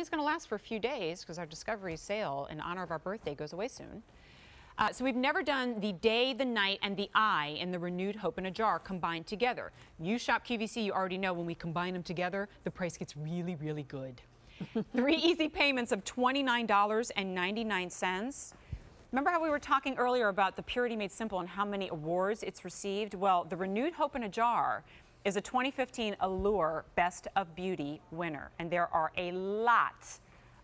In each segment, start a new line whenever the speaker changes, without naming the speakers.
only is going to last for a few days because our Discovery sale in honor of our birthday goes away soon. So we've never done the day, the night, and the eye in the Renewed Hope in a Jar combined together. You shop QVC, you already know when we combine them together, the price gets really, really good. 3 easy payments of $29.99. Remember how we were talking earlier about the Purity Made Simple and how many awards it's received? Well, the Renewed Hope in a Jar is a 2015 Allure Best of Beauty winner. And there are a lot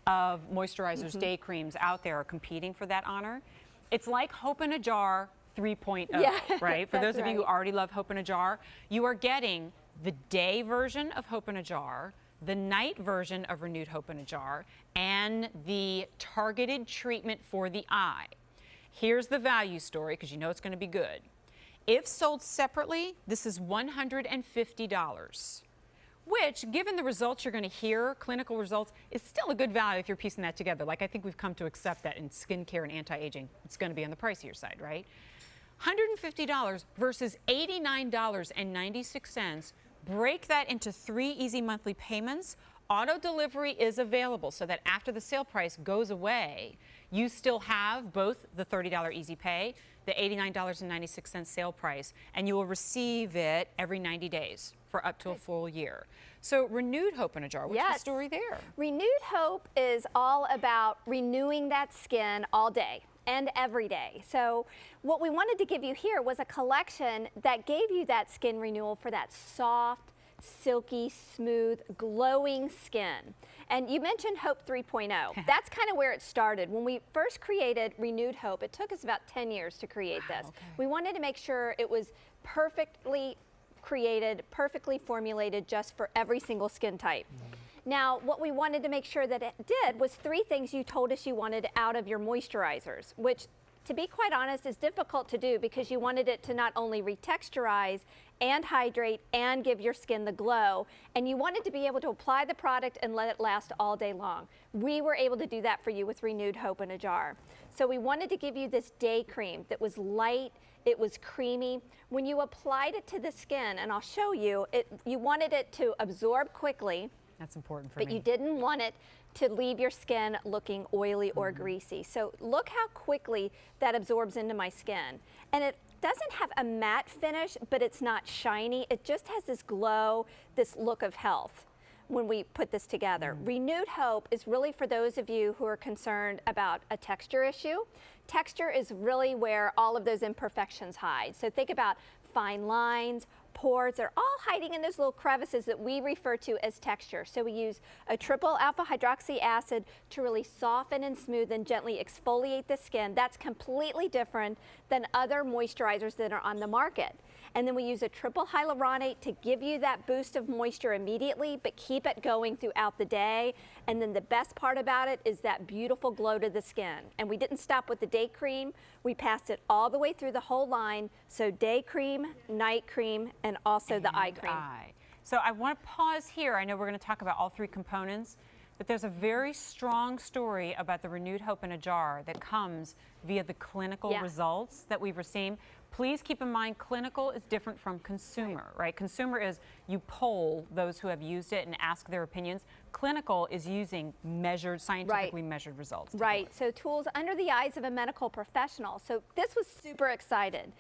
of moisturizers, day creams out there competing for that honor. It's like Hope in a Jar 3.0, right? For those of you who already love Hope in a Jar, you are getting the day version of Hope in a Jar, the night version of Renewed Hope in a Jar, and the targeted treatment for the eye. Here's the value story, because you know it's going to be good. If sold separately, this is $150, which, given the results you're going to hear, clinical results, is still a good value if you're piecing that together. Like, I think we've come to accept that in skincare and anti-aging, it's going to be on the pricier side, right? $150 versus $89.96. Break that into 3 easy monthly payments. Auto delivery is available so that after the sale price goes away, you still have both the $30 easy pay, the $89.96 sale price, and you will receive it every 90 days for up to a full year. So Renewed Hope in a Jar, what's the story there?
Renewed Hope is all about renewing that skin all day and every day. So what we wanted to give you here was a collection that gave you that skin renewal for that soft, silky, smooth, glowing skin. And you mentioned Hope 3.0. That's kind of where it started. When we first created Renewed Hope, it took us about 10 years to create this. We wanted to make sure it was perfectly created, perfectly formulated just for every single skin type. Now, what we wanted to make sure that it did was 3 things you told us you wanted out of your moisturizers, which, to be quite honest, is difficult to do because you wanted it to not only retexturize and hydrate and give your skin the glow, and you wanted to be able to apply the product and let it last all day long. We were able to do that for you with Renewed Hope in a Jar. So we wanted to give you this day cream that was light, it was creamy. When you applied it to the skin, and I'll show you, you wanted it to absorb quickly. That's important for me. But you didn't want it to leave your skin looking oily or greasy. So look how quickly that absorbs into my skin. And it doesn't have a matte finish, but it's not shiny. It just has this glow, this look of health when we put this together. Renewed Hope is really for those of you who are concerned about a texture issue. Texture is really where all of those imperfections hide. So think about fine lines, pores, they're all hiding in those little crevices that we refer to as texture. So we use a triple alpha hydroxy acid to really soften and smooth and gently exfoliate the skin. That's completely different than other moisturizers that are on the market. And then we use a triple hyaluronate to give you that boost of moisture immediately, but keep it going throughout the day. And then the best part about it is that beautiful glow to the skin. And we didn't stop with the day cream. We passed it all the way through the whole line. So day cream, night cream, and also the eye cream.
So I want to pause here. I know we're going to talk about all 3 components, but there's a very strong story about the Renewed Hope in a Jar that comes via the clinical results that we've received. Please keep in mind, clinical is different from consumer, right? Consumer is you poll those who have used it and ask their opinions. Clinical is using measured, scientifically measured results.
So tools under the eyes of a medical professional. So this was super exciting.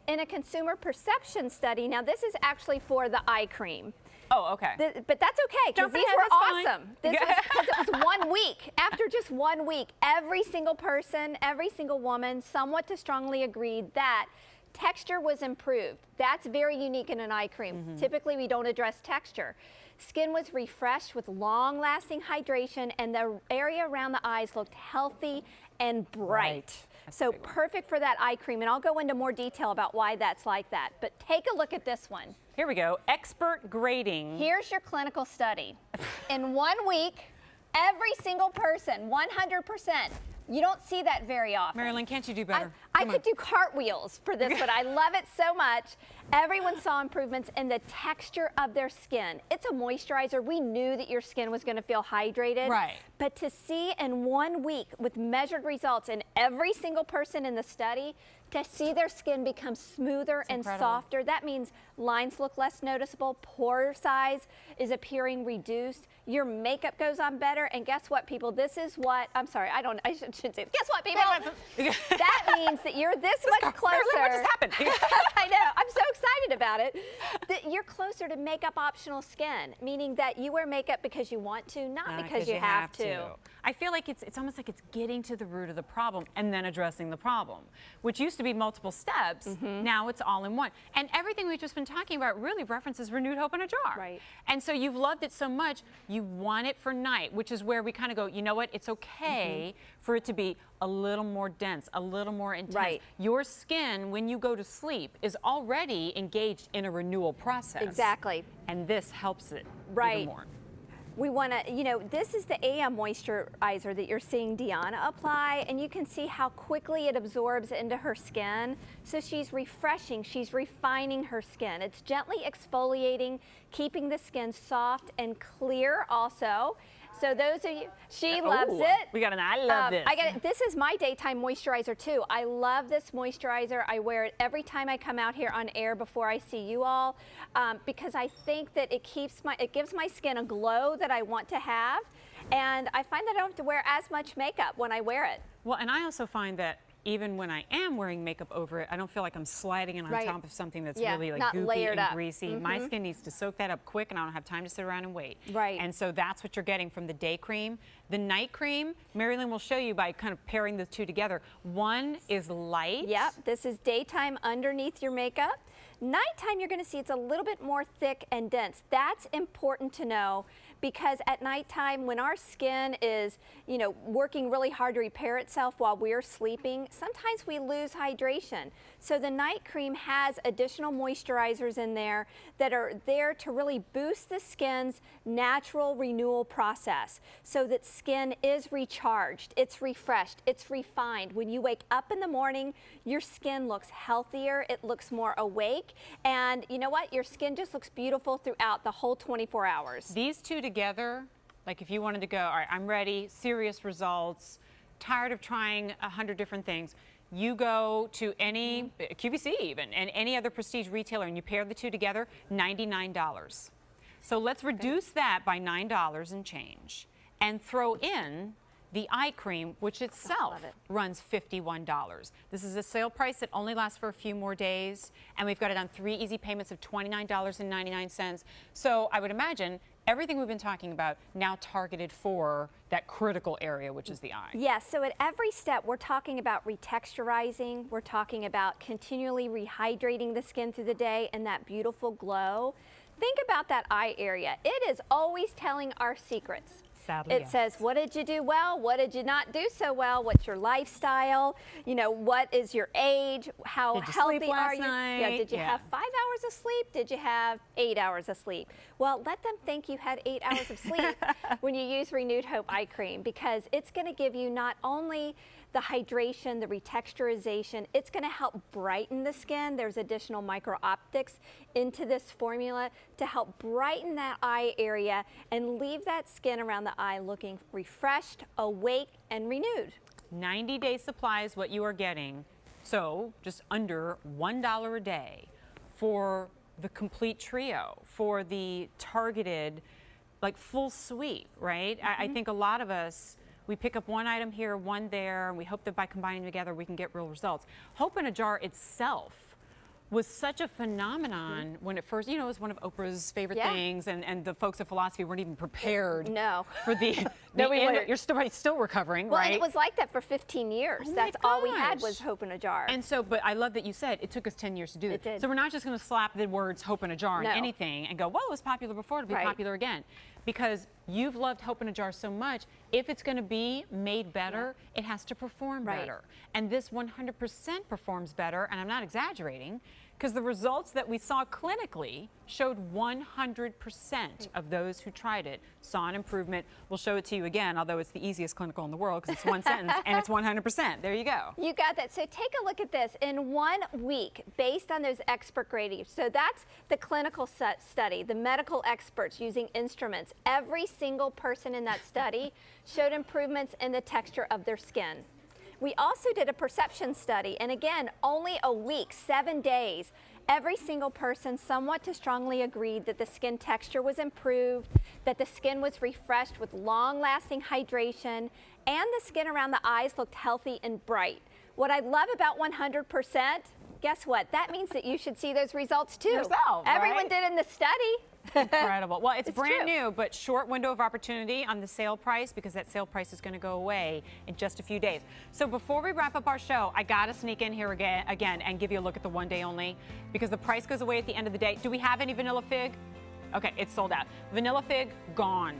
In a consumer perception study, now this is actually for the eye cream.
Oh, okay.
But that's okay, because these were awesome. This was because it was 1 week. After just 1 week, every single person, every single woman, somewhat to strongly agreed that texture was improved. That's very unique in an eye cream. Typically, we don't address texture. Skin was refreshed with long-lasting hydration, and the area around the eyes looked healthy and bright. So perfect for that eye cream, and I'll go into more detail about why that's like that. But take a look at this one.
Here we go, expert grading.
Here's your clinical study. In 1 week, every single person, 100%. You don't see that very often.
Marilyn, can't you do better?
I could do cartwheels for this, but I love it so much. Everyone saw improvements in the texture of their skin. It's a moisturizer. We knew that your skin was going to feel hydrated.
Right.
But to see in 1 week with measured results in every single person in the study, to see their skin become smoother and softer, that means lines look less noticeable, pore size is appearing reduced, your makeup goes on better, and guess what, people? This is what, I shouldn't say, guess what, people? That means that you're this much closer.
What just happened?
I know, I'm so excited about it. That you're closer to makeup optional skin, meaning that you wear makeup because you want to, not because you have to.
I feel like it's almost like it's getting to the root of the problem and then addressing the problem, which used to be multiple steps. Now it's all in one. And everything we've just been talking about really references renewed hope in a jar.
Right.
And so you've loved it so much, you want it for night, which is where we kind of go, you know what, it's okay for it to be a little more dense, a little more intense.
Right.
Your skin, when you go to sleep, is already engaged in a renewal process.
Exactly.
And this helps it
Right.
even more.
We want to, this is the AM moisturizer that you're seeing Deanna apply, and you can see how quickly it absorbs into her skin. So she's refreshing, she's refining her skin. It's gently exfoliating, keeping the skin soft and clear also. So those of you, she loves it.
We got an I love this.
I got it. This is my daytime moisturizer too. I love this moisturizer. I wear it every time I come out here on air before I see you all, because I think that it gives my skin a glow that I want to have, and I find that I don't have to wear as much makeup when I wear it.
Well, and I also find that even when I am wearing makeup over it, I don't feel like I'm sliding it on top of something that's really like
not
goopy
layered
and
up.
greasy. My skin needs to soak that up quick, and I don't have time to sit around and wait.
Right.
And so that's what you're getting from the day cream. The night cream, Marilyn will show you by kind of pairing the two together. One is light.
Yep, this is daytime underneath your makeup. Nighttime, you're going to see it's a little bit more thick and dense. That's important to know, because at nighttime, when our skin is, working really hard to repair itself while we're sleeping, sometimes we lose hydration. So the night cream has additional moisturizers in there that are there to really boost the skin's natural renewal process, so that skin is recharged, it's refreshed, it's refined. When you wake up in the morning, your skin looks healthier, it looks more awake, and you know what? Your skin just looks beautiful throughout the whole 24 hours.
These two together, like if you wanted to go, all right, I'm ready, serious results, tired of trying 100 different things, you go to any, QVC even, and any other prestige retailer, and you pair the two together, $99. So let's reduce that by $9 and change, and throw in the eye cream, which itself runs $51. This is a sale price that only lasts for a few more days, and we've got it on 3 easy payments of $29.99. So I would imagine everything we've been talking about now targeted for that critical area, which is the eye.
Yes, so at every step, we're talking about retexturizing, we're talking about continually rehydrating the skin through the day and that beautiful glow. Think about that eye area. It is always telling our secrets.
Sadly,
it says, what did you do well? What did you not do so well? What's your lifestyle? What is your age? How healthy are you? Yeah, did you have 5 hours of sleep? Did you have 8 hours of sleep? Well, let them think you had 8 hours of sleep when you use Renewed Hope Eye Cream, because it's going to give you not only the hydration, the retexturization, it's going to help brighten the skin. There's additional micro-optics into this formula to help brighten that eye area and leave that skin around the eye looking refreshed, awake, and renewed.
90-day supply is what you are getting, so just under $1 a day for the complete trio, for the targeted, like full suite, right? I think a lot of us, we pick up one item here, one there, and we hope that by combining together we can get real results. Hope in a Jar itself was such a phenomenon when it first, it was one of Oprah's favorite things, and the folks at Philosophy weren't even prepared for the
no, we weren't.
You're still recovering,
well,
right?
And it was like that for 15 years.
Oh
That's all we had was Hope in a Jar.
And so, but I love that you said it took us 10 years to do this.
It did.
So we're not just going to slap the words Hope in a Jar on anything and go, well, it was popular before, it'll be popular again. Because you've loved Hope in a Jar so much. If it's going to be made better, it has to perform better. And this 100% performs better, and I'm not exaggerating, because the results that we saw clinically showed 100% of those who tried it saw an improvement. We'll show it to you again, although it's the easiest clinical in the world because it's one sentence and it's 100%. There you go.
You got that. So take a look at this. In 1 week, based on those expert gradings, so that's the clinical study, the medical experts using instruments. Every single person in that study showed improvements in the texture of their skin. We also did a perception study, and again, only a week, 7 days, every single person somewhat to strongly agreed that the skin texture was improved, that the skin was refreshed with long-lasting hydration, and the skin around the eyes looked healthy and bright. What I love about 100%, guess what? That means that you should see those results too.
Yourself,
Everyone
right?
did in the study.
Incredible. Well, it's brand
true.
new, but short window of opportunity on the sale price, because that sale price is going to go away in just a few days. So before we wrap up our show, I got to sneak in here again and give you a look at the 1 day only, because the price goes away at the end of the day. Do we have any vanilla fig? Okay, it's sold out. Vanilla fig, gone.